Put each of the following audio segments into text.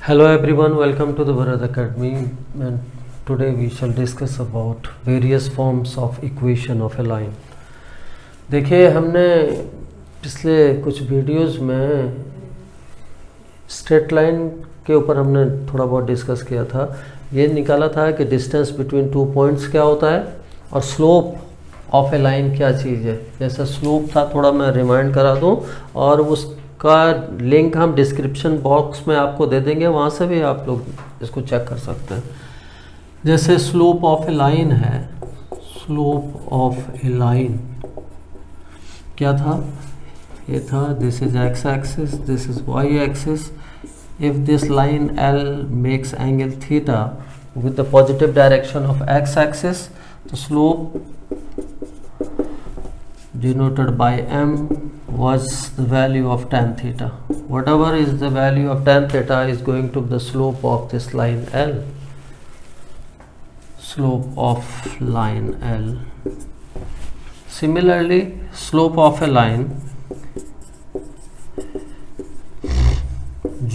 Hello everyone, welcome to the Bharat Academy, and today we shall discuss about various forms of equation of a line. देखिए हमने पिछले कुछ videos में straight line के ऊपर हमने थोड़ा बहुत डिस्कस किया था। ये निकाला था कि डिस्टेंस बिटवीन टू पॉइंट्स क्या होता है और स्लोप ऑफ ए लाइन क्या चीज़ है। जैसा स्लोप था थोड़ा मैं रिमाइंड करा दूं, और उसका लिंक हम डिस्क्रिप्शन बॉक्स में आपको दे देंगे, वहाँ से भी आप लोग इसको चेक कर सकते हैं। जैसे स्लोप ऑफ ए लाइन है, स्लोप ऑफ ए लाइन क्या था, ये था this is x axis, this is Y axis. If this line L makes angle theta with the positive direction of x axis, the slope denoted by m was the value of tan theta. Whatever is the value of tan theta is going to be the slope of this line L. Slope of line L. Similarly, slope of a line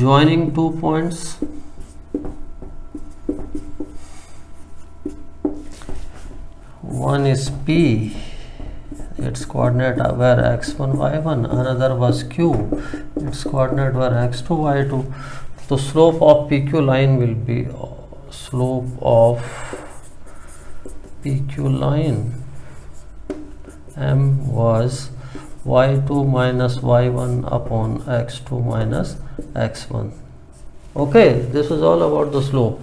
joining two points, one is P, its coordinate were x1 y1, another was Q, its coordinate were x2 y2. The slope of PQ line will be slope of PQ line m was y2 minus y1 upon x2 minus x1. Okay, this is all about the slope.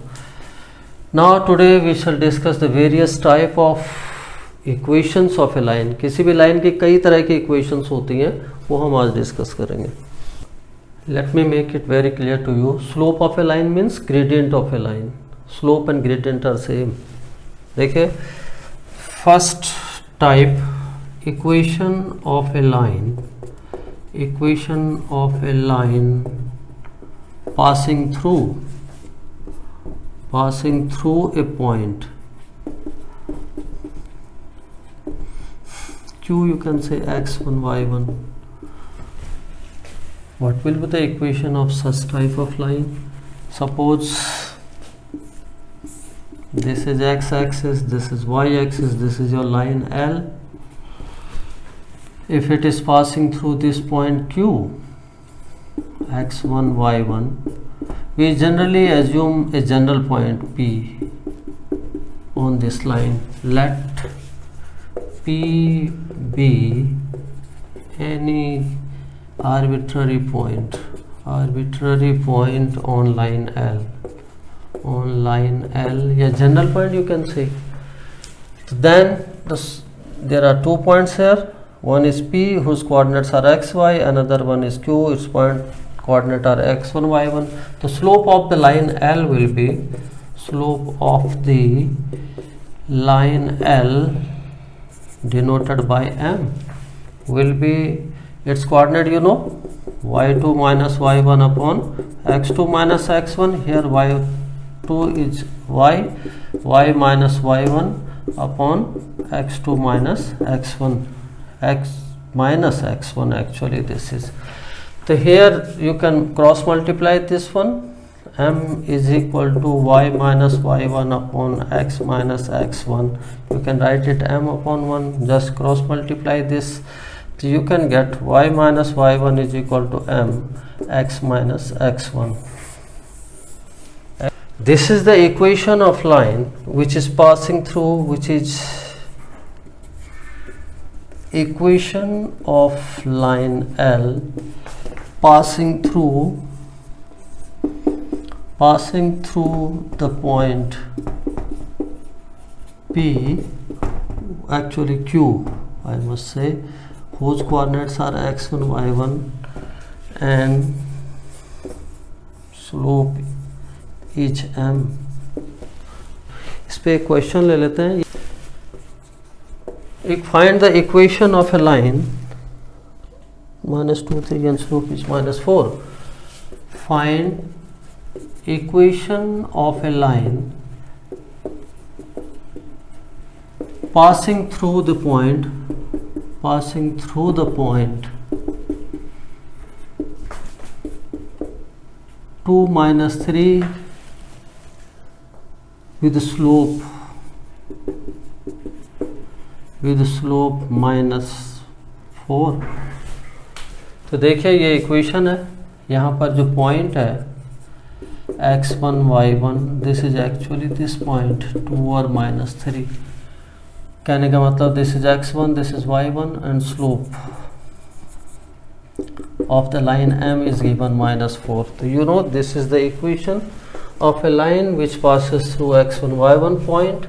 Now today we shall discuss the various type of equations of a line. किसी भी line की कई तरह की equations होती हैं, वो हम आज डिस्कस करेंगे. Let me make it very clear to you. Slope of a line means gradient of a line. Slope and gradient are same. देखिए, first type equation of a line. Equation of a line passing through a point Q, you can say x1 y1. What will be the equation of such type of line? Suppose this is x axis, this is y axis, this is your line L. If it is passing through this point Q, x1 y1, we generally assume a general point P on this line. Let P be any arbitrary point on line L. On line L, yeah, general point you can say. Then there are 2 points here. One is P whose coordinates are x, y. Another one is Q, its point coordinate are x1, y1. The slope of the line L will be slope of the line L denoted by m will be its coordinate, you know, y2 minus y1 upon x2 minus x1. Here y2 is y minus y1 upon x2 minus x1, x minus x1 actually this is. So here you can cross multiply this one. M is equal to y minus y1 upon x minus x1. You can write it m upon 1. Just cross multiply this. So you can get y minus y1 is equal to m x minus x1. This is the equation of line which is passing through, which is equation of line L passing through the point P, actually Q I must say, whose coordinates are x1 y1 and slope is m. इस पे एक question ले लेते हैं. Find the equation of a line minus 2 3 and slope is minus 4. Find equation of a line passing through the point 2 minus 3 with slope -4। तो देखिए ये equation है, यहाँ पर जो पॉइंट है x1 y1, this is actually this point 2 और -3। कहने का मतलब this is x1, this is y1 and slope of the line M is given -4. So you know this is the equation of a line which passes through x1 y1 point.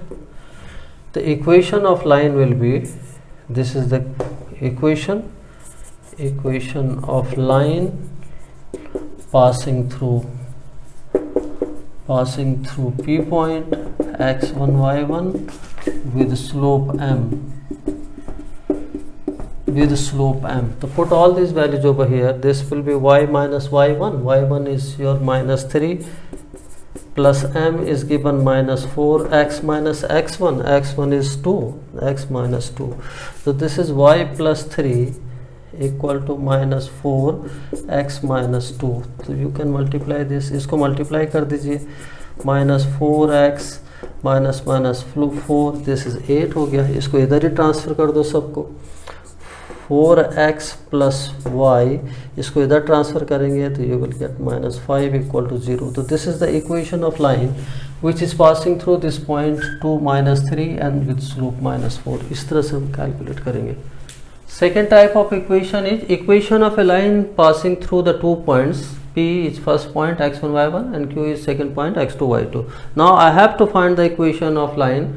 The equation of line will be, this is the equation of line passing through P point x1 y1 with slope M. So put all these values over here. This will be y minus y1. y1 is your -3 plus M is given -4, x minus x1. x1 is 2, x minus 2. So this is y plus 3 equal to -4 x minus 2. So you can multiply this. इसको multiply कर दीजिए, -4x minus 4, this is 8 हो गया। इसको इधर ही transfer कर दो सबको, 4x plus y, इसको इधर ट्रांसफर करेंगे तो you will get -5 equal to 0. तो this is the equation of line which is passing through this point 2 -3 and with slope -4. इस तरह से हम कैलकुलेट करेंगे। Second type of equation is equation of a line passing through the 2 points. P is first point x1 y1 and Q is second point x2 y2. Now I have to find the equation of line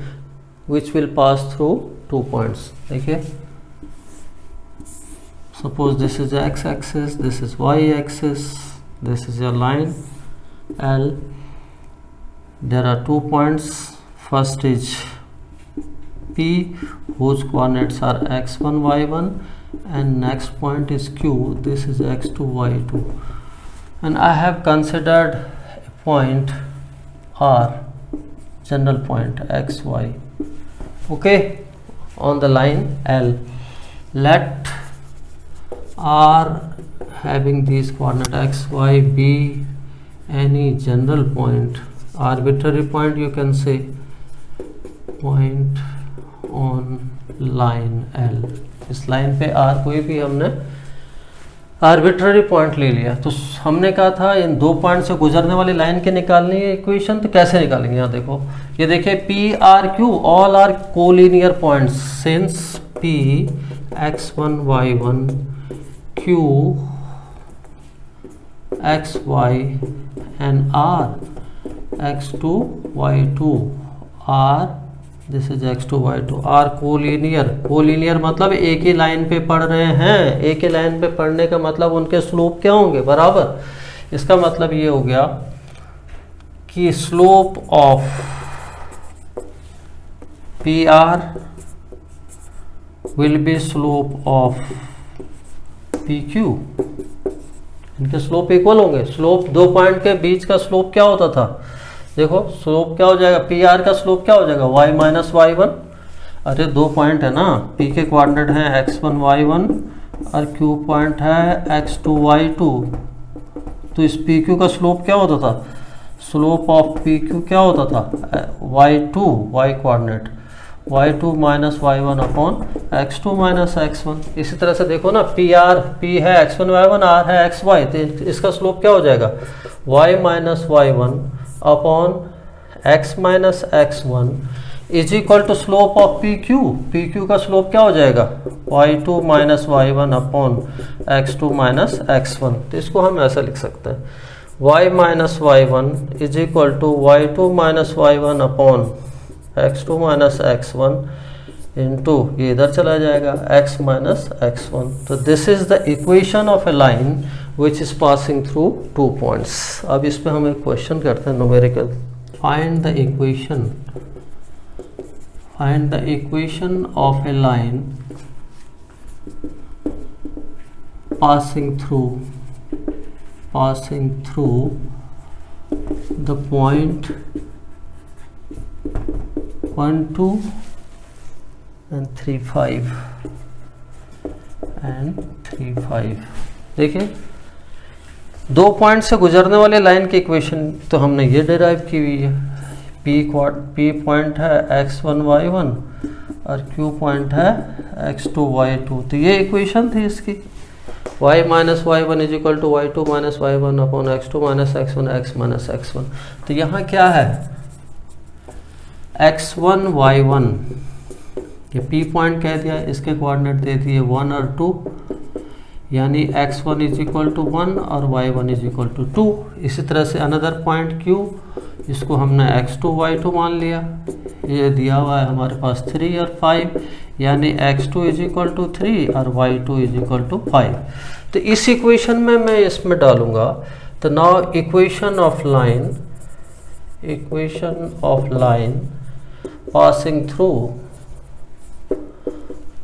which will pass through 2 points. Okay. Suppose this is the x-axis, this is y-axis, this is your line L. There are 2 points. First is P, whose coordinates are x1 y1, and next point is Q, this is x2 y2. And I have considered a point R, general point xy, okay, on the line L. Let R having these coordinate x, y, be any general point, arbitrary point, you can say point on line L. इस line पे R कोई भी हमने arbitrary point ले लिया। तो हमने कहा था इन 2 पॉइंट से गुजरने वाली लाइन के निकालनी है इक्वेशन। तो कैसे निकालेंगे, यहाँ देखो, ये देखिए P R Q all are collinear points since P x1 y1 Q xy and R x2 y2 R, this is x2 y2 R collinear मतलब एक ही लाइन पे पढ़ रहे हैं। एक ही लाइन पे पढ़ने का मतलब उनके स्लोप क्या होंगे, बराबर। इसका मतलब ये हो गया कि slope of PR will be slope of PQ, इनके स्लोप इक्वल होंगे। स्लोप 2 पॉइंट के बीच का स्लोप क्या होता था, देखो स्लोप क्या हो जाएगा, PR का स्लोप क्या हो जाएगा, y माइनस y1। अरे 2 पॉइंट है ना, P के कोऑर्डिनेट हैं x1 y1 और Q पॉइंट है x2 y2। तो इस PQ का स्लोप क्या होता था, स्लोप ऑफ PQ क्या होता था, y2, y coordinate y2 minus y1 upon x2 minus x1। इसी तरह से देखो ना, P है x1 y1, R है xy, तो इसका स्लोप क्या हो जाएगा, y minus y1 upon x minus x1 is equal to slope of PQ का स्लोप क्या हो जाएगा, y2 minus y1 upon x2 minus x1। तो इसको हम ऐसा लिख सकते हैं, y minus y1 is equal to y2 minus y1 upon x2 minus x1 into ये इधर चला जाएगा x माइनस x1। तो this is the equation of a line which is passing through 2 points. अब इस पे हम एक क्वेश्चन करते हैं, numerical. Find the equation of a line passing through the point 1 2 and 3 5 and 3 5। देखिए दो पॉइंट से गुजरने वाले लाइन की इक्वेशन तो हमने ये डिराइव की हुई है। पी पॉइंट है x1 y1 और q पॉइंट है x2 y2, तो ये इक्वेशन थी इसकी। y minus y one is equal to y two minus y one upon x2 minus x1 x minus x1। तो यहाँ क्या है, x1 y1, ये p पॉइंट कह दिया, इसके कोऑर्डिनेट दे दिए 1 और 2, यानी x1 इज इक्वल टू 1 और y1 इज इक्वल टू 2। इसी तरह से अनदर पॉइंट q, इसको हमने x2 y2 मान लिया, ये दिया हुआ है हमारे पास 3 और 5, यानी x2 इज इक्वल टू 3 और y2 इज इक्वल टू 5। तो इस इक्वेशन में मैं इसमें डालूंगा, तो now equation of line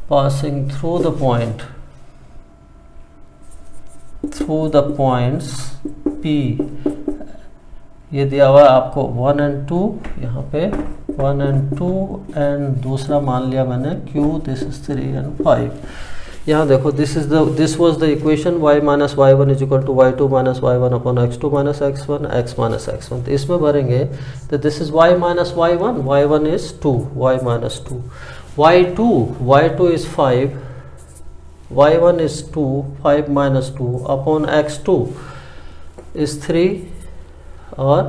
passing through the points P, ये दिया हुआ है आपको 1 and 2, यहाँ पे 1 and 2 एंड दूसरा मान लिया मैंने Q, दिस इज 3 and 5। यहाँ देखो this was the equation y minus y one is equal to y two minus y one upon x2 minus x1 x minus x1। तो इसमें भरेंगे तो this is y minus y one is 2, y minus 2, y2 is 5, y1 is 2, 5 minus 2 upon x2 is 3 और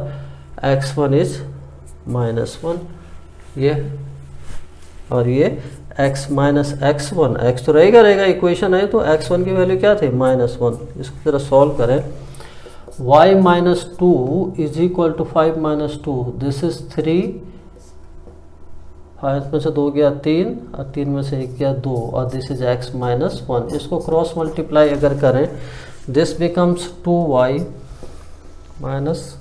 x1 is minus 1, ये और ये x minus x1, x तो रहेगा इक्वेशन है, तो x1 की वैल्यू क्या थी -1। इसको जरा सॉल्व करें, y minus 2 is equal to 5 minus 2, this is 3, 5 में से 2 गया 3 और 3 में से 1 गया 2 और दिस इज x माइनस 1। इसको क्रॉस मल्टीप्लाई अगर करें, दिस बिकम्स 2y माइनस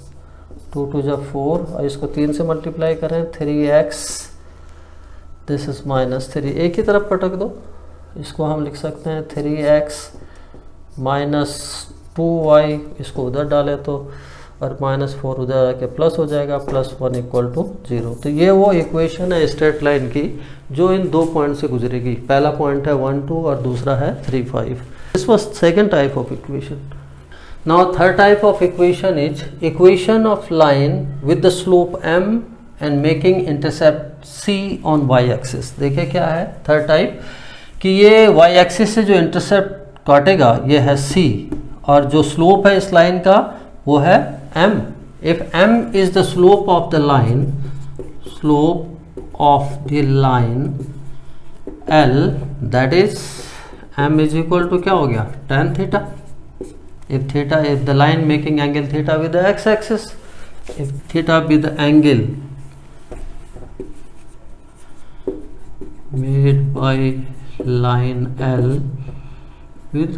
2 2 जा 4 और इसको 3 से मल्टीप्लाई करें 3x, दिस इज माइनस 3, एक ही तरफ पटक दो, इसको हम लिख सकते हैं 3x माइनस 2y, इसको उधर डालें तो और -4 उधर आके प्लस हो जाएगा, +1 इक्वल टू 0। तो ये वो इक्वेशन है स्ट्रेट लाइन की जो इन दो पॉइंट से गुजरेगी। पहला पॉइंट है 1 2 और दूसरा है 3 5। This was second type of equation. Now third type of equation is equation of line with the slope m and making intercept c on y axis. देखिए क्या है थर्ड टाइप, कि ये y एक्सिस से जो इंटरसेप्ट काटेगा ये है c और जो स्लोप है इस लाइन का वो है m। if m is the slope of the line L, that is m is equal to क्या हो गया tan theta। if the line making angle theta with the x axis, if theta be the angle made by line L with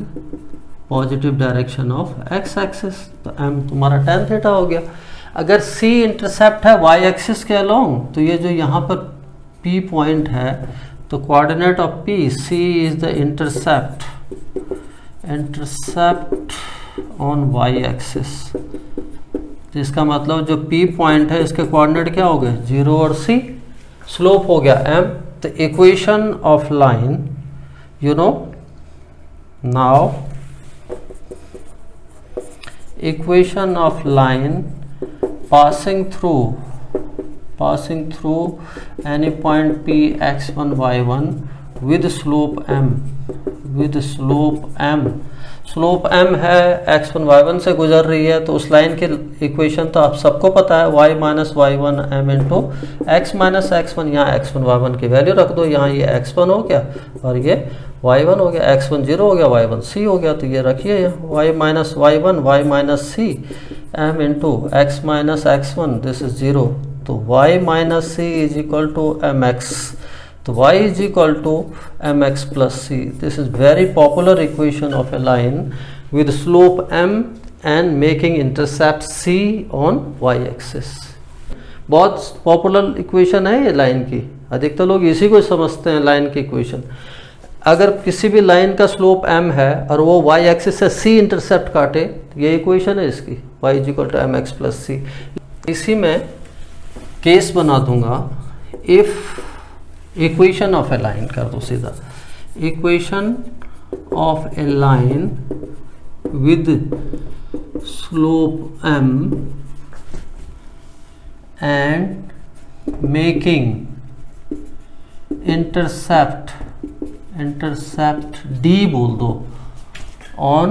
positive direction of x axis, तो m तुम्हारा tan theta हो गया। अगर c intercept है y axis के along, तो ये जो यहाँ पर p पॉइंट है, तो coordinate of p, c is the intercept on y axis. तो इसका मतलब जो p पॉइंट है इसके कोऑर्डिनेट क्या हो गए 0 और c, स्लोप हो गया m। तो equation of line, you know now equation of line passing through any point p x1 y1 with slope m, slope m है x1 y1 से गुजर रही है, तो उस लाइन की इक्वेशन तो आप सबको पता है y minus y one m into x minus x1। यहाँ x1 y1 की वैल्यू रख दो, यहाँ ये x1 हो गया और ये y1 हो गया, x1 0 हो गया, y1 c हो गया, तो ये रखिए यहाँ y minus y one y minus c m into x minus x1, this is 0, तो y minus c is equal to mx, तो y is equal to mx plus c. This is very popular equation of a line with slope m and making intercept c on y axis. बहुत popular equation है ये line की, अधिकतर लोग इसी को समझते हैं लाइन की इक्वेशन। अगर किसी भी लाइन का स्लोप m है और वो y एक्सिस से c इंटरसेप्ट काटे, तो ये इक्वेशन है इसकी, y is equal to mx plus c। इसी में केस बना दूंगा, if equation of a line कर दो सीधा, equation of a line with slope m and making intercept d बोल दो on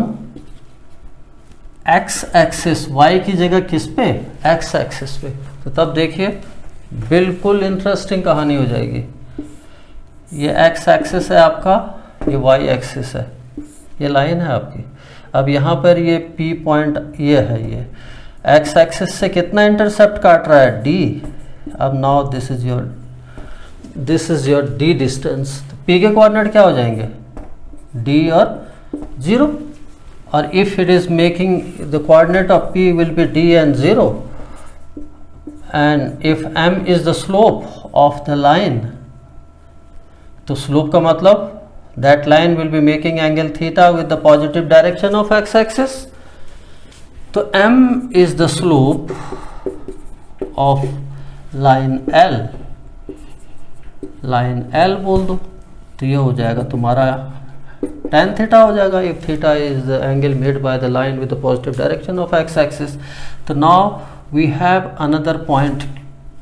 x एक्सिस, y की जगह किस पे, x एक्सिस पे, तो तब देखिए बिल्कुल इंटरेस्टिंग कहानी हो जाएगी। ये x एक्सिस है आपका, ये y एक्सिस है, ये लाइन है आपकी। अब यहाँ पर ये P पॉइंट ये है, ये x एक्सिस से कितना इंटरसेप्ट काट रहा है, d। अब now this is your d distance. तो P के कोऑर्डिनेट क्या हो जाएंगे, d और 0, और if it is making the coordinate of P will be d and 0, and if m is the slope of the line, तो slope का मतलब that line will be making angle theta with the positive direction of x axis, तो m is the slope of line L बोल दो, तो ये हो जाएगा तुम्हारा tan theta हो जाएगा, if theta is the angle made by the line with the positive direction of x axis। तो now we have another point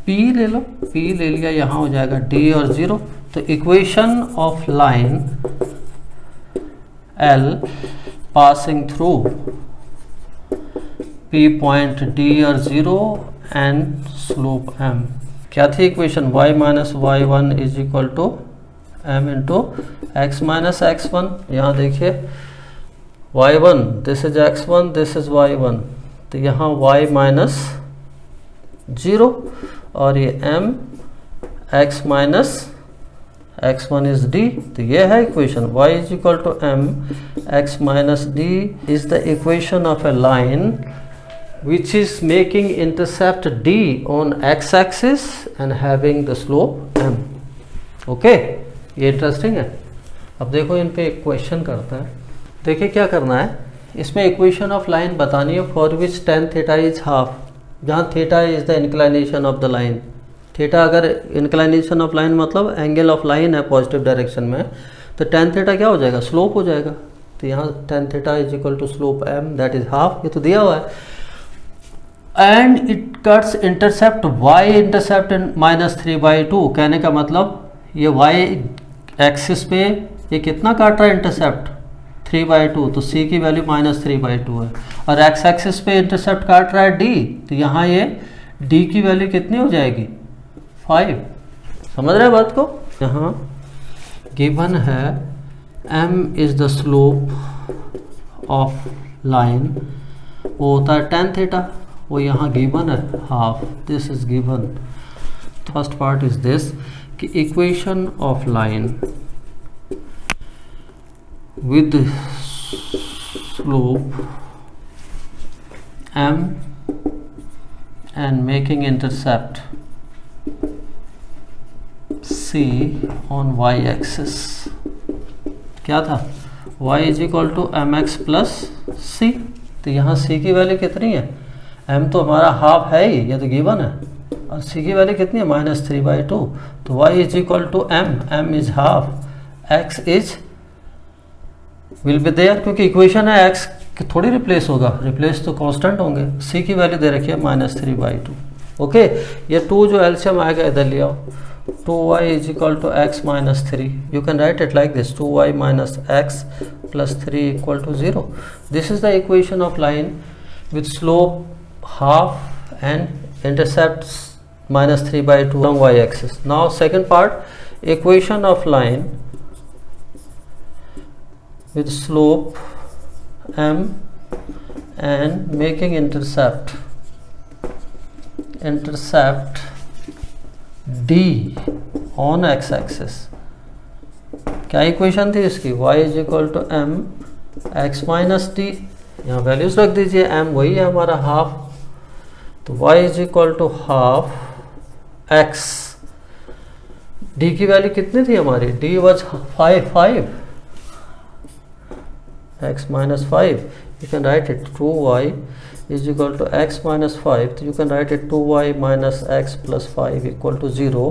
P ले लो, P ले लिया, यहाँ हो जाएगा d और 0। तो equation of line L passing through P point d और 0 एंड स्लोप m, क्या थी equation, y minus y1 is equal to m into x minus x1। यहाँ देखिए y1 this is x1, this is y1, तो यहाँ y minus 0 और ये m x minus x1 is d, तो ये है equation y is equal to m x minus d is the equation of a line which is making intercept d on x axis and having the slope m। Okay, ये interesting है। अब देखो इन पे एक question करता है, देखिए क्या करना है, इसमें इक्वेशन ऑफ लाइन बतानी है for which tan theta is half, जहाँ theta is the inclination of the line. Theta अगर इंक्लाइनेशन ऑफ लाइन मतलब एंगल ऑफ लाइन है पॉजिटिव डायरेक्शन में, तो tan थीटा क्या हो जाएगा, स्लोप हो जाएगा। तो यहाँ tan theta is equal to slope m that is half, ये तो दिया हुआ है। And it cuts intercept y intercept -3/2, कहने का मतलब ये y एक्सिस पे ये कितना काट रहा है इंटरसेप्ट, 3/2, तो c की वैल्यू -3/2 है, और x एक्सिस पे इंटरसेप्ट काट रहा है d, तो यहाँ ये d की वैल्यू कितनी हो जाएगी, 5। समझ रहे हैं बात को। यहाँ गिवन है m is the slope of line, वो होता है tan थीटा, वो यहाँ गिवन है half, this is given. First part is this कि equation of line with slope m and making intercept c on y axis, क्या था, y is equal to mx plus c। तो यहाँ c की value कितनी है, m तो हमारा हाफ है ही, ये तो गिवन है, और c की वैल्यू कितनी है, -3/2, तो y is equal to m is half, x is will be there, क्योंकि इक्वेशन है x थोड़ी रिप्लेस होगा, रिप्लेस तो कांस्टेंट होंगे। c की वैल्यू दे रखी है -3/2। ओके, ये 2 जो एलसीएम आएगा इधर ले आओ, 2y is equal to x minus 3, you can write it like this, 2y minus x plus 3 equal to 0। This is the equation of line with slope half and intercepts -3/2 along y axis. Now second part, equation of line with slope m and making intercept d on x axis। क्या equation थी इसकी, y is equal to m x minus d, यहाँ values रख दीजिए, m वही है हमारा half, तो y is equal to half x, d की वैल्यू कितनी थी हमारी, d was 5 x minus 5, you can write it 2y is equal to x minus 5, so you can write it 2y minus x plus 5 equal to 0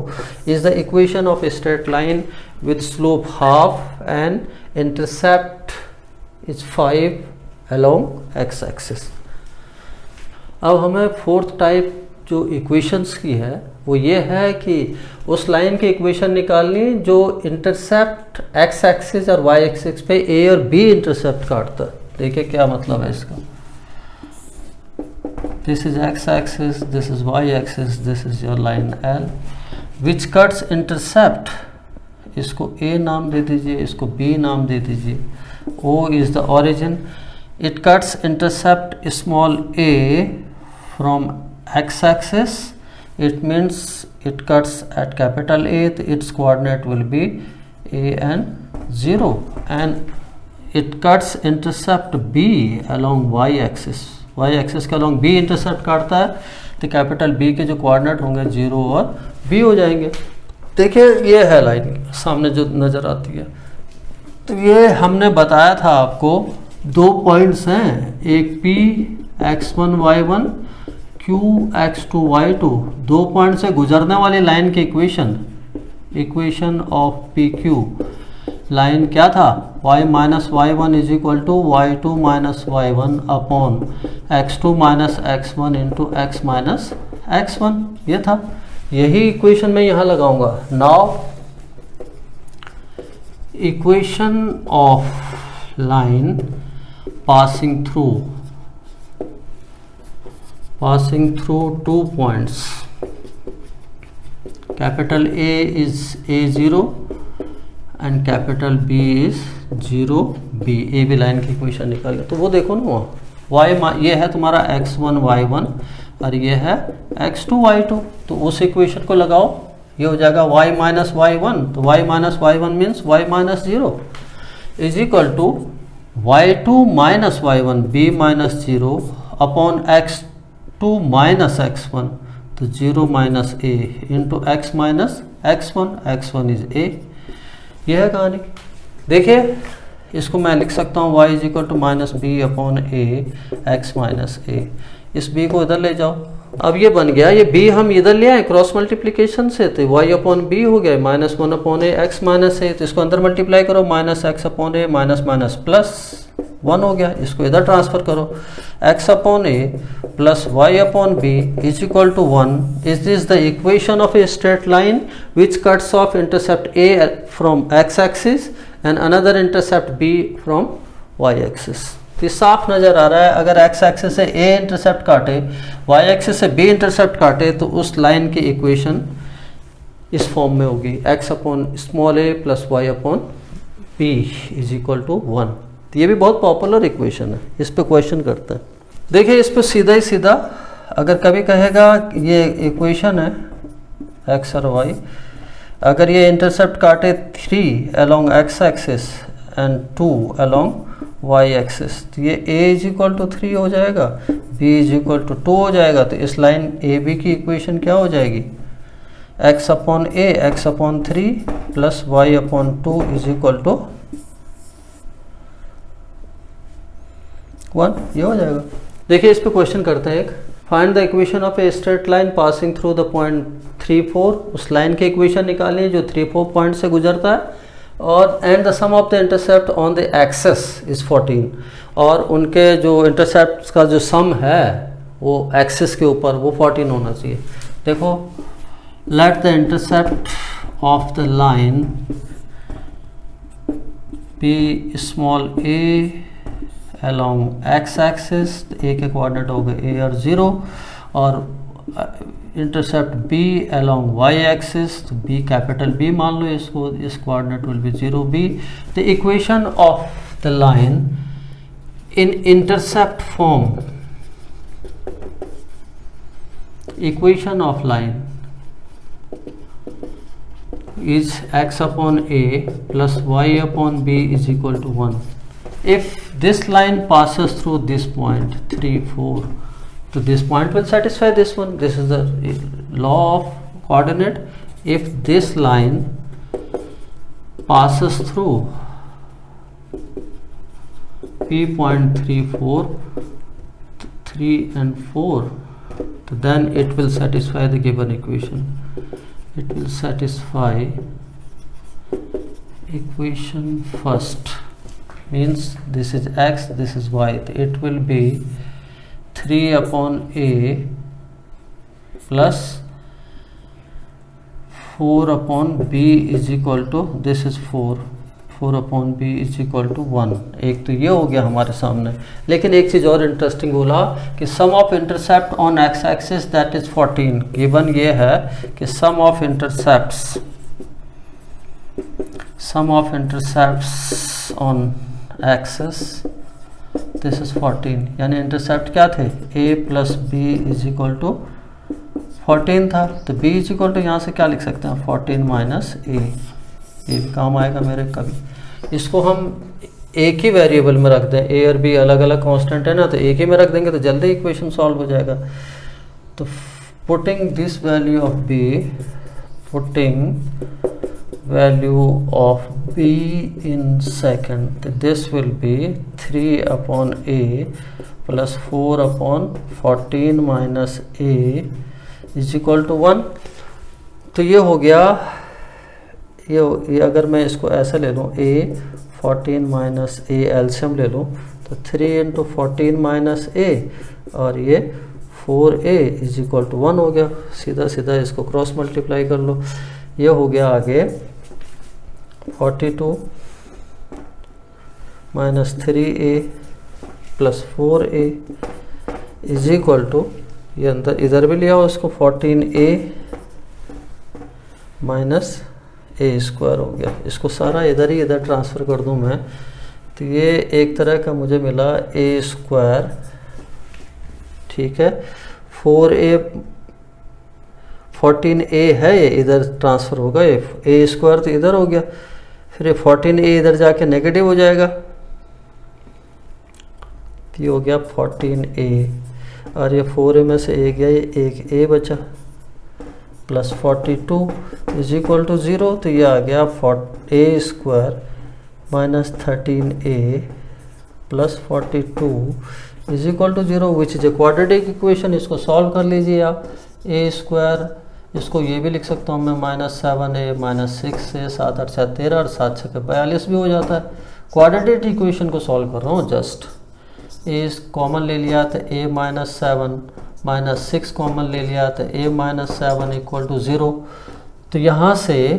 is the equation of a straight line with slope half and intercept is 5 along x axis। अब हमें fourth type जो equations की है वो ये है कि उस लाइन की इक्वेशन निकालनी जो इंटरसेप्ट एक्स एक्सिस और वाई एक्सिस पे ए और बी इंटरसेप्ट काटता है। देखिए क्या मतलब है इसका। This is x axis, this is Y axis, this is your line L which cuts intercept, इसको ए नाम दे दीजिए, इसको बी नाम दे दीजिए। O is the origin, it cuts intercept small a from x axis, it means it cuts at capital A, its coordinate will be A and 0, and it cuts intercept B along y axis, y axis के along B intercept काटता है तो capital B के जो coordinate होंगे 0 और B हो जाएंगे। देखिए ये है लाइन सामने जो नज़र आती है। तो ये हमने बताया था आपको 2 पॉइंट्स हैं, एक P x1 y1 Q x2 y2, 2 point से गुजरने वाली लाइन की equation of P Q line क्या था, y minus y one is equal to y two minus y one upon x2 minus x one into x minus x one, ये था। यही equation मैं यहाँ लगाऊंगा। Now equation of line passing through 2 points, capital A is A0 and capital B is 0B, A B line की इक्वेशन निकाल तो वो देखो ना वहाँ y ये है तुम्हारा x1 y1 और ये है x2 y2, तो उस इक्वेशन को लगाओ, ये हो जाएगा y माइनस वाई वन, तो y minus y one means y minus 0 is equal to y2 minus y one b minus 0 upon x2 minus x1, तो 0 minus a into x minus x1 is a। यह है कहानी। देखिए इसको मैं लिख सकता हूँ y is equal to minus b upon a x minus a, इस b को इधर ले जाओ। अब ये बन गया, ये b हम इधर ले आए क्रॉस मल्टीप्लिकेशन से, तो y अपॉन बी हो गया minus 1 upon a x minus a, तो इसको अंदर मल्टीप्लाई करो, minus x upon a minus minus plus 1 हो गया, इसको इधर ट्रांसफर करो, x upon a plus y upon b is equal to 1। Is this the equation of a straight line which cuts off intercept a from x axis and another intercept b from y axis. तो साफ नज़र आ रहा है, अगर x axis से a intercept काटे, y axis से b इंटरसेप्ट काटे, तो उस लाइन की इक्वेशन इस फॉर्म में होगी, x upon small a plus y upon b is equal to 1। तो ये भी बहुत पॉपुलर इक्वेशन है, इस पे क्वेश्चन करते हैं। देखिए इस पे सीधा ही सीधा अगर कभी कहेगा ये इक्वेशन है x और y, अगर ये इंटरसेप्ट काटे 3 along x axis and 2 along y axis, तो ये a इज इक्वल टू 3 हो जाएगा, b इज इक्वल टू 2 हो जाएगा, तो इस लाइन ए बी की इक्वेशन क्या हो जाएगी, x upon a x upon 3 plus y upon 2 is equal to 1, ये हो जाएगा। देखिए इस पे क्वेश्चन करते हैं एक, find the equation of a straight line passing through the point 3 4, उस लाइन की इक्वेशन निकालनी है जो 3 4 पॉइंट से गुजरता है, और and the sum of the intercept on the axes is 14, और उनके जो इंटरसेप्ट का जो सम है वो एक्सिस के ऊपर वो 14 होना चाहिए। देखो let the intercept of the line be small a along x axis, a के कोऑर्डिनेट हो गए a और 0, और intercept b along y axis, तो b कैपिटल B मान लो इसको, इस coordinate will be 0b। The equation of the line in intercept form, equation of line is x upon a plus y upon b is equal to 1. If this line passes through this point 3 4, so this point will satisfy this one. This is the law of coordinate. If this line passes through p point 3 4 3 and 4, so then it will satisfy the given equation. It will satisfy equation first, means this is x, this is y, it will be 3/a plus 4/b is equal to this is 4/b is equal to 1। एक तो ये हो गया हमारे सामने। लेकिन एक चीज़ और इंटरेस्टिंग बोला कि sum of intercept on x axis that is 14। Given ये है कि sum of intercepts on axis this is 14, यानी इंटरसेप्ट क्या थे, a plus b is equal to 14 था। तो b इज इक्वल टू यहाँ से क्या लिख सकते हैं, 14 माइनस a। ये भी काम आएगा मेरे कभी। इसको हम एक ही वेरिएबल में रख दें, a और b अलग अलग कांस्टेंट है ना, तो एक ही में रख देंगे तो जल्दी इक्वेशन सॉल्व हो जाएगा। तो putting this value of b, putting value of b in second, this will be 3/a plus 4/14 minus a is equal to 1। तो ये हो गया, ये अगर मैं इसको ऐसे ले लूँ, a 14 माइनस a एलसीएम ले लूँ तो 3 × 14 माइनस a और ये 4a इज इक्वल टू 1 हो गया। सीधा सीधा इसको क्रॉस मल्टीप्लाई कर लो। ये हो गया आगे 42 minus 3a plus 4a is equal to, ये अंदर इधर भी लिया हो इसको, 14a माइनस a स्क्वायर हो गया। इसको सारा इधर ही इधर ट्रांसफ़र कर दूं मैं, तो ये एक तरह का मुझे मिला a स्क्वायर, ठीक है। 4a 14a है, ये इधर ट्रांसफ़र होगा, ये a स्क्वायर तो इधर हो गया, फिर ये 14a इधर जाके नेगेटिव हो जाएगा, तो ये हो गया 14a और ये 4a में से a गया, ये एक a बचा प्लस 42 इज इक्वल टू 0। तो ये आ गया a square minus 13a plus 42 is equal to 0 which is a quadratic equation. इसको सॉल्व कर लीजिए आप। a स्क्वायर, इसको ये भी लिख सकता हूँ मैं, माइनस 7a माइनस 6a, 7 8 7 13 और 7 6 42 भी हो जाता है। क्वाड्रेटिक इक्वेशन को सॉल्व कर रहा हूँ जस्ट। a कॉमन ले लिया तो a माइनस 7 माइनस 6 कॉमन ले लिया तो a माइनस 7 इक्वल टू 0। तो यहाँ से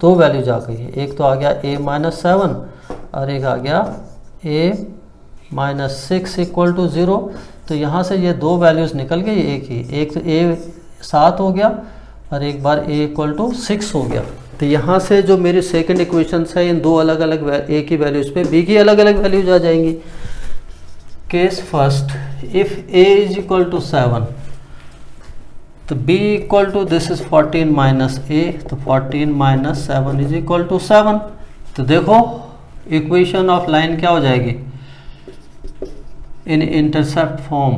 दो वैल्यूज आ गई है, एक तो आ गया a माइनस 7 और एक आ गया a माइनस 6 इक्वल टू 0। तो यहाँ से ये दो वैल्यूज निकल गई, एक तो a 7 हो गया और एक बार a इक्वल टू 6 हो गया। तो यहाँ से जो मेरी सेकंड इक्वेशन है, इन दो अलग अलग a की वैल्यूज पे b की अलग अलग वैल्यूज आ जाएंगी। Case first, if a is equal to 7 तो b equal to this is 14 minus a, तो 14 माइनस 7 इज इक्वल टू 7। तो देखो इक्वेशन ऑफ लाइन क्या हो जाएगी in intercept form,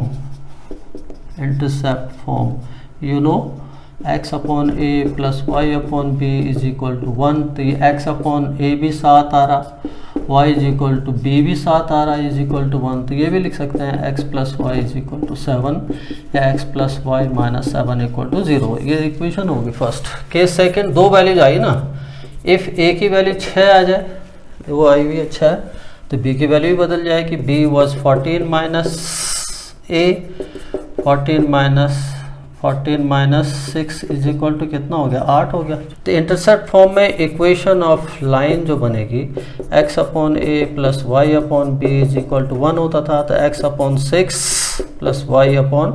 you know x upon a plus y upon b is equal to 1। तो ये x upon a भी साथ आ रहा, y is equal to b भी साथ आ रहा इज इक्वल टू 1। तो ये भी लिख सकते हैं x plus y is equal to 7 या x plus y minus 7 equal to 0। ये इक्वेशन होगी फर्स्ट। केस सेकंड, दो वैल्यूज आई ना, इफ़ a की वैल्यू 6 आ जाए, वो आई हुई है 6, तो b की वैल्यू भी बदल जाएगी। b was 14 minus a, 14 minus 6 is equal to कितना हो गया, 8 हो गया। तो इंटरसेप्ट फॉर्म में इक्वेशन ऑफ लाइन जो बनेगी, x upon a plus y upon b is equal to 1 होता था, तो x upon 6 plus y upon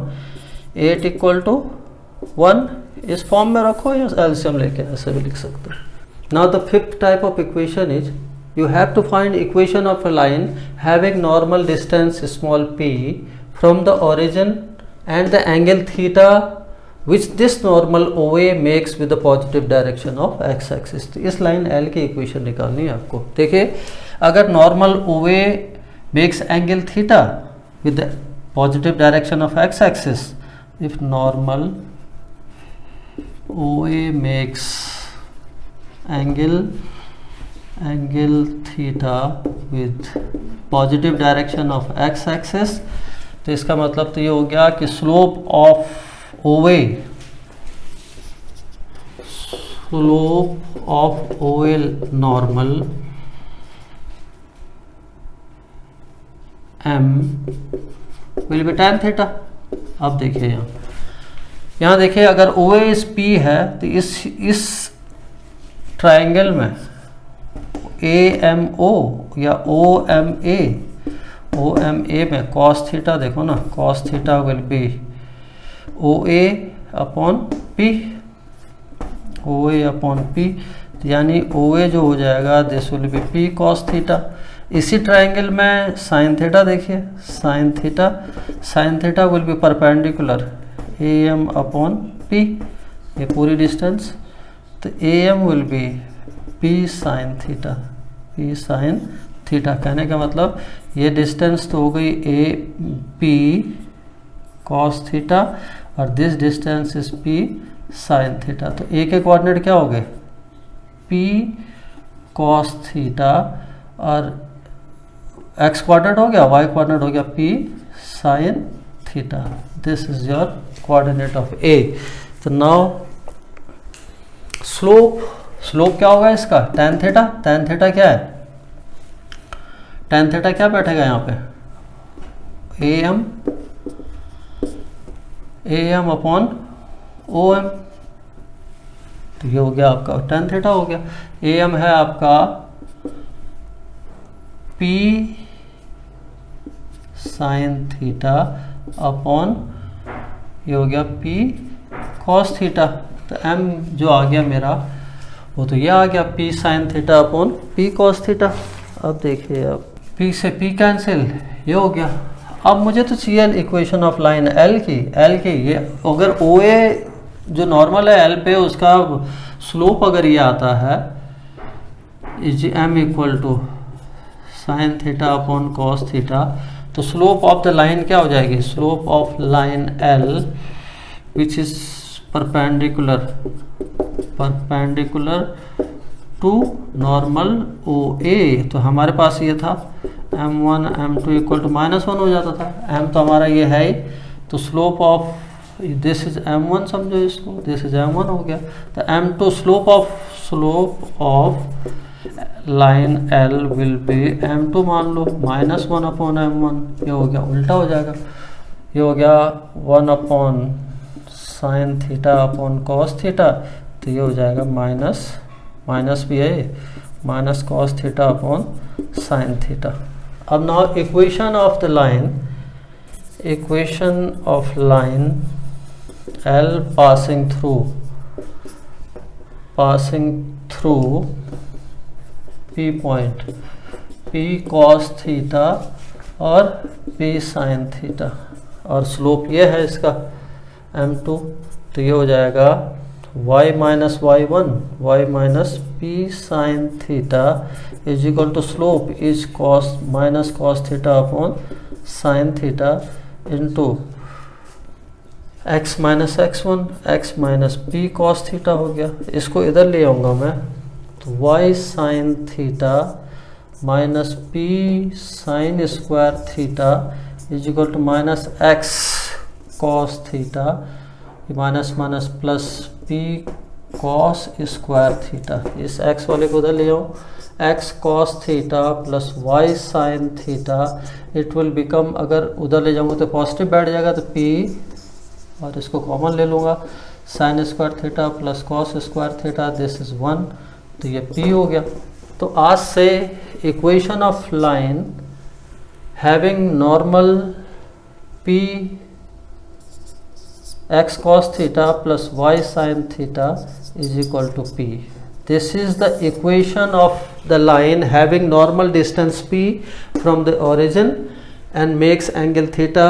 8 equal to 1। इस फॉर्म में रखो या एलसीएम लेके ऐसे भी लिख सकते हो। Now the fifth type of equation is, you have to find equation of a line having normal distance small p from the origin and the angle theta which this normal OA makes with the positive direction of x axis। तो इस line L की equation निकालनी है आपको। देखिए, अगर normal OA makes angle theta with the positive direction of x axis, if normal OA makes angle theta with positive direction of x axis, तो इसका मतलब तो ये हो गया कि slope of OA normal m will be tan theta. अब देखिए यहाँ देखिए अगर OA इस P है तो इस ट्राइंगल में AMO या OMA में cos थीटा देखो ना, cos theta will B OA upon P, OA upon P, यानी OA जो हो जाएगा this will B P cos theta. इसी ट्राइंगल में sin थीटा देखिए, sin theta will B perpendicular AM upon P, ये पूरी डिस्टेंस, तो AM will be P sin theta, P sin theta. कहने का मतलब ये डिस्टेंस तो हो गई AP cos थीटा और this distance is P sin theta. तो A के कोऑर्डिनेट क्या हो गए, P cos थीटा, और x कोऑर्डिनेट हो गया, y कोऑर्डिनेट हो गया P sin theta. This is your coordinate of A। तो नाउ स्लोप क्या होगा इसका, tan थीटा। tan थीटा क्या है, tan थीटा क्या बैठेगा यहाँ पे, AM अपॉन OM। तो ये हो गया आपका tan थीटा हो गया। AM है आपका P sin थीटा अपॉन ये हो गया P cos थीटा। तो M जो आ गया मेरा वो तो ये आ गया P sin theta upon P cos theta. अब देखिए अब P से P कैंसिल, ये हो गया। अब मुझे तो चाहिए इक्वेशन ऑफ लाइन L की। ये अगर OA जो नॉर्मल है L पे, उसका स्लोप अगर ये आता है is M equal to sine theta upon cos theta, तो स्लोप ऑफ द लाइन क्या हो जाएगी, slope of line L which is perpendicular to normal OA। तो हमारे पास ये था M1 M2 इक्वल टू -1 हो जाता था, M तो हमारा ये है ही, तो slope of this is M1 समझो इसको, दिस इज M1 हो गया। तो M2 slope of line L will be M2 मान लो -1 अपॉन M1, ये हो गया उल्टा हो जाएगा, ये हो गया 1 upon sine theta upon cos theta, तो ये हो जाएगा माइनस भी है, minus cos theta upon sine theta. अब now equation of line L passing through P point, P cos theta और P sin थीटा, और स्लोप ये है इसका M2, तो ये हो जाएगा y minus y minus P sin theta is equal to slope is minus cos theta upon sine theta into x minus x1 x minus P cos theta हो गया। इसको इधर ले आऊँगा मैं, तो y sine theta minus P sine square theta is equal to minus x cos theta, minus minus plus P cos square theta. इस x वाले को उधर ले जाऊँ, x cos theta plus y sine theta, it will become, अगर उधर ले जाऊँगा तो पॉजिटिव बैठ जाएगा, तो P और इसको कॉमन ले लूँगा, sign square theta plus cos square theta, this is 1, तो ये P हो गया। तो आज से equation of line having normal P x cos theta plus y sin theta is equal to P. This is the equation of the line having normal distance P from the origin and makes angle theta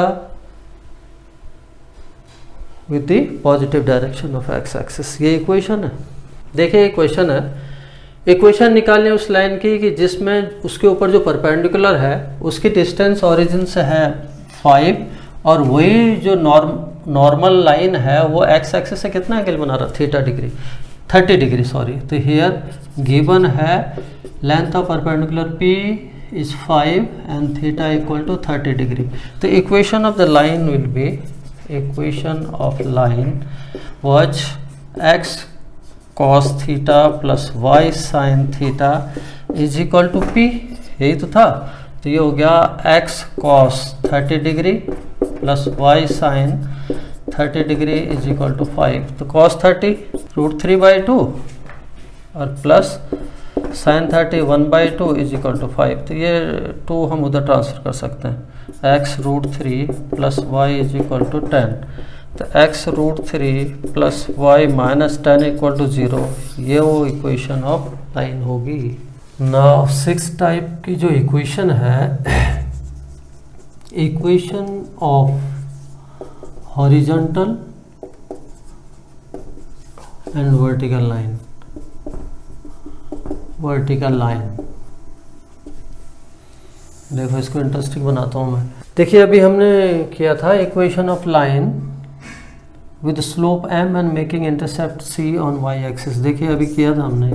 with the positive direction of x axis। ये equation है। देखिए equation है, equation निकालनी उस line की कि जिसमें उसके ऊपर जो परपेंडिकुलर है उसकी डिस्टेंस ओरिजिन से है 5, और वही जो नॉर्मल लाइन है वो एक्स एक्सिस से कितना एंगल बना रहा, 30 डिग्री सॉरी। तो हियर गिवन है length of perpendicular P is 5 and theta equal to 30 degree. तो equation of the line will be, equation of line was x cos theta plus y sin theta is equal to P, यही तो था। तो ये हो गया x cos 30 degree plus y sine 30 degree is equal to 5, तो cos 30 √3/2 और plus sine 30 1/2 is equal to 5, तो ये 2 हम उधर ट्रांसफर कर सकते हैं। x √3 plus y is equal to 10, तो x √3 plus y minus 10 equal to 0, ये वो इक्वेशन ऑफ लाइन होगी। नाउ 6 टाइप की जो इक्वेशन है, equation of horizontal and vertical line, vertical line. देखो इसको इंटरेस्टिंग बनाता हूँ मैं। देखिए अभी हमने किया था equation of line with slope m and making intercept c on y axis. देखिए अभी किया था हमने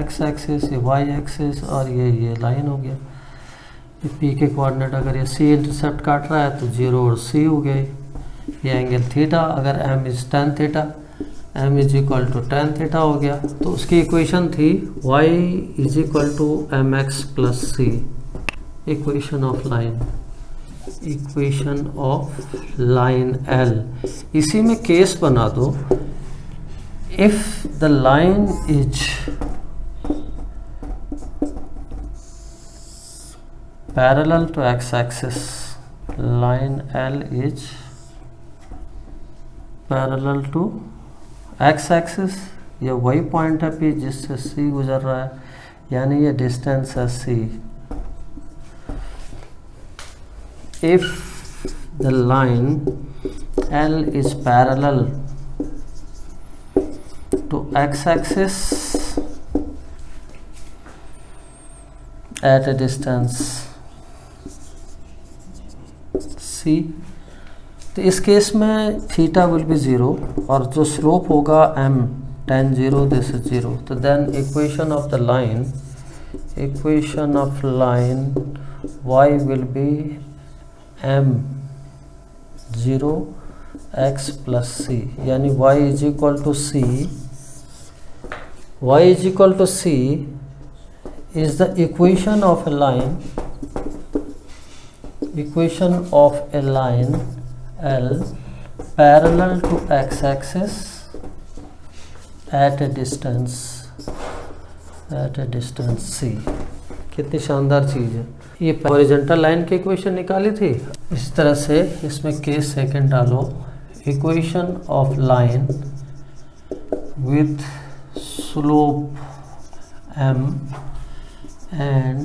x एक्सिस, ये y एक्सिस और ये लाइन हो गया। ये p के कोऑर्डिनेट, अगर ये c इंटरसेप्ट काट रहा है तो 0 और c हो गए। ये एंगल थीटा, अगर m is tan theta, m is equal to tan theta हो गया। तो उसकी इक्वेशन थी y is equal to mx plus c, equation of line, equation of line L। इसी में केस बना दो, if the line is parallel to x axis, line L is parallel to x axis, ये वही point है P जिससे C गुजर रहा है, यानी ये डिस्टेंस है C। If the line L is parallel to x-axis at a distance c, तो इस केस में थीटा विल बी 0 और जो स्लोप होगा m tan 0, दिस इज 0। तो then equation of the line, equation of line y will be m 0 x plus c, यानी y is equal to c, y is equal to c is the equation of a line, equation of a line L parallel to x axis at a distance c। कितनी शानदार चीज़ है। ये horizontal line की equation निकाली थी। इस तरह से इसमें केस सेकंड डालो, equation of line with slope m and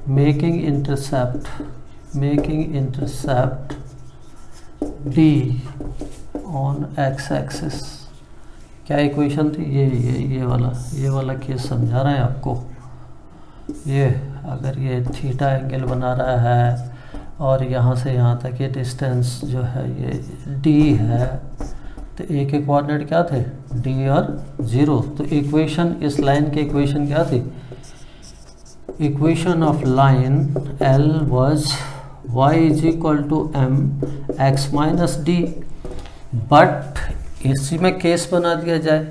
making intercept d on x axis. क्या इक्वेशन थी? ये वाला केस समझा रहा है आपको। ये अगर ये थीटा एंगल बना रहा है और यहाँ से यहाँ तक ये डिस्टेंस जो है ये d है, तो a के कोऑर्डिनेट क्या थे? d और 0। तो इक्वेशन, इस लाइन की इक्वेशन क्या थी? Equation of line L was y is equal to m x minus d, but इसी में केस बना दिया जाए,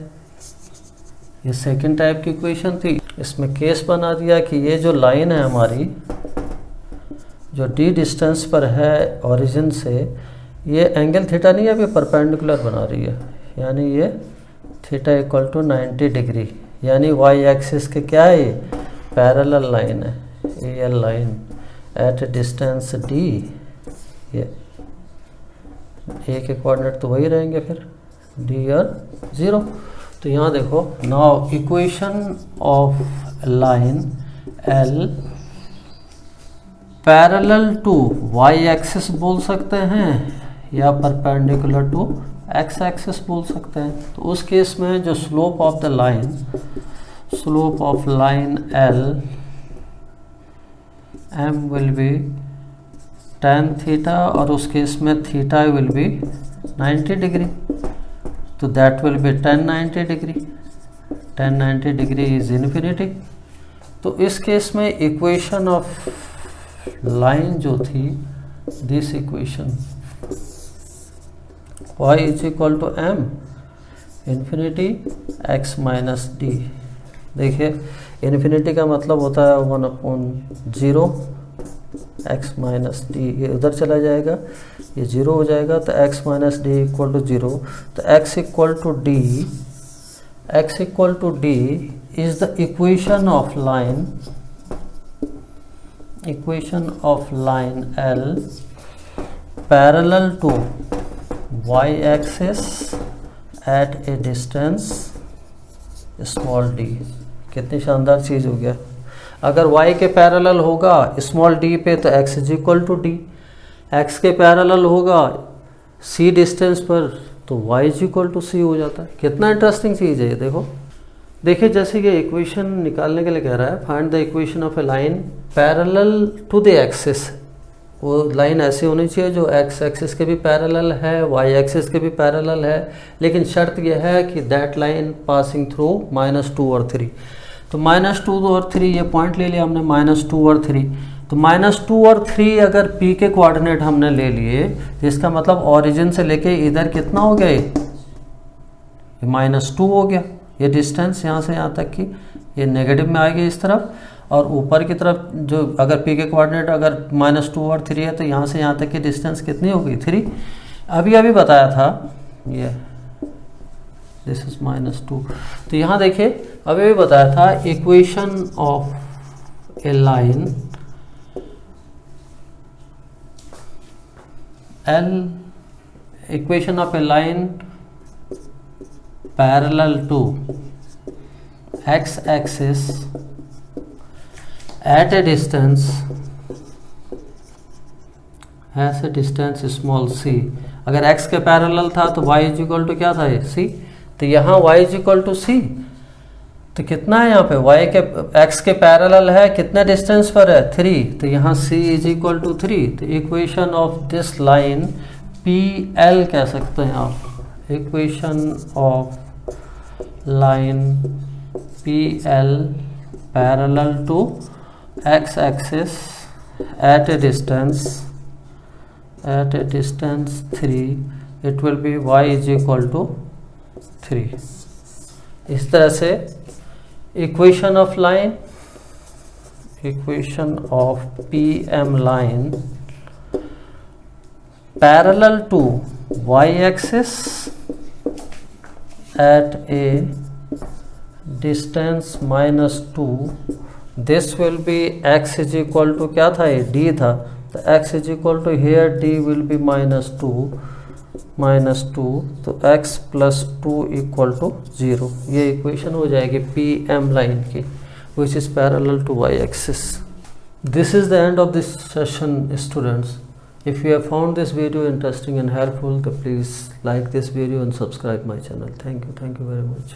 ये सेकंड टाइप की इक्वेशन थी, इसमें केस बना दिया कि ये जो लाइन है हमारी, जो d डिस्टेंस पर है ओरिजिन से, ये एंगल थीटा नहीं है, अभी परपेंडिकुलर बना रही है, यानी ये थीटा इक्वल टू 90 डिग्री, यानी y एक्सिस के क्या है, ये पैरेलल लाइन है, ये लाइन एट डिस्टेंस d। ये a के कोऑर्डिनेट तो वही रहेंगे फिर, d और 0। तो यहाँ देखो, now equation of line L parallel to y axis बोल सकते हैं या परपेंडिकुलर टू x एक्सिस बोल सकते हैं। तो उस केस में जो slope of the line, slope of line L m will be tan theta, और उस केस में थीटा विल बी 90 डिग्री, तो that will be tan 90 degree, tan 90 degree is infinity. तो इस केस में इक्वेशन ऑफ लाइन जो थी, this equation y is equal to m infinity x minus d. देखिए इन्फिनिटी का मतलब होता है 1/0, x माइनस डी, ये उधर चला जाएगा, ये 0 हो जाएगा, तो x minus d equal to 0। तो x equal to d is the equation of line L parallel to y axis at a distance small d। कितनी शानदार चीज़ हो गया। अगर y के पैरेलल होगा स्मॉल d पे तो x is equal to d, x के पैरेलल होगा c डिस्टेंस पर तो y is equal to c हो जाता है। कितना इंटरेस्टिंग चीज़ है ये। देखिए जैसे कि इक्वेशन निकालने के लिए कह रहा है, find the equation of a line parallel to the axis. वो लाइन ऐसी होनी चाहिए जो x एक्सिस के भी पैरेलल है, y एक्सिस के भी पैरेलल है, लेकिन शर्त यह है कि दैट लाइन पासिंग थ्रू -2 और 3। तो -2 और 3 ये पॉइंट ले लिया हमने, -2 और 3। तो -2 और 3 अगर p के कोऑर्डिनेट हमने ले लिए तो इसका मतलब ओरिजिन से लेके इधर कितना हो गया, ये -2 हो गया। ये डिस्टेंस यहाँ से यहाँ तक की ये नेगेटिव में आएगी इस तरफ, और ऊपर की तरफ जो अगर p के कोऑर्डिनेट अगर -2 और 3 है तो यहाँ से यहाँ तक की डिस्टेंस कितनी होगी, 3। अभी बताया था ये दिस इज -2। तो यहाँ देखिए अभी बताया था equation of a line equation of a line parallel to x axis at a distance small c। अगर x के पैरेलल था तो y इज इक्वल टू क्या था, ये c। तो यहाँ y is equal to c। तो कितना है यहाँ पे, y के x के पैरेलल है, कितने डिस्टेंस पर है, 3। तो यहाँ c इज इक्वल टू 3। तो equation of this line PL कह सकते हैं आप। Equation of line PL parallel to x axis at a distance 3, it will be y is equal to 3। इस तरह से equation of PM line parallel to y axis at a distance -2, this will be x is equal to क्या था, ये d था। तो x is equal to here d will be -2, तो x plus 2 equal to 0। ये equation हो जाएगी PM line की which is parallel to y axis। This is the end of this session, students. If you have found this video interesting and helpful, then please like this video and subscribe my channel. Thank you very much.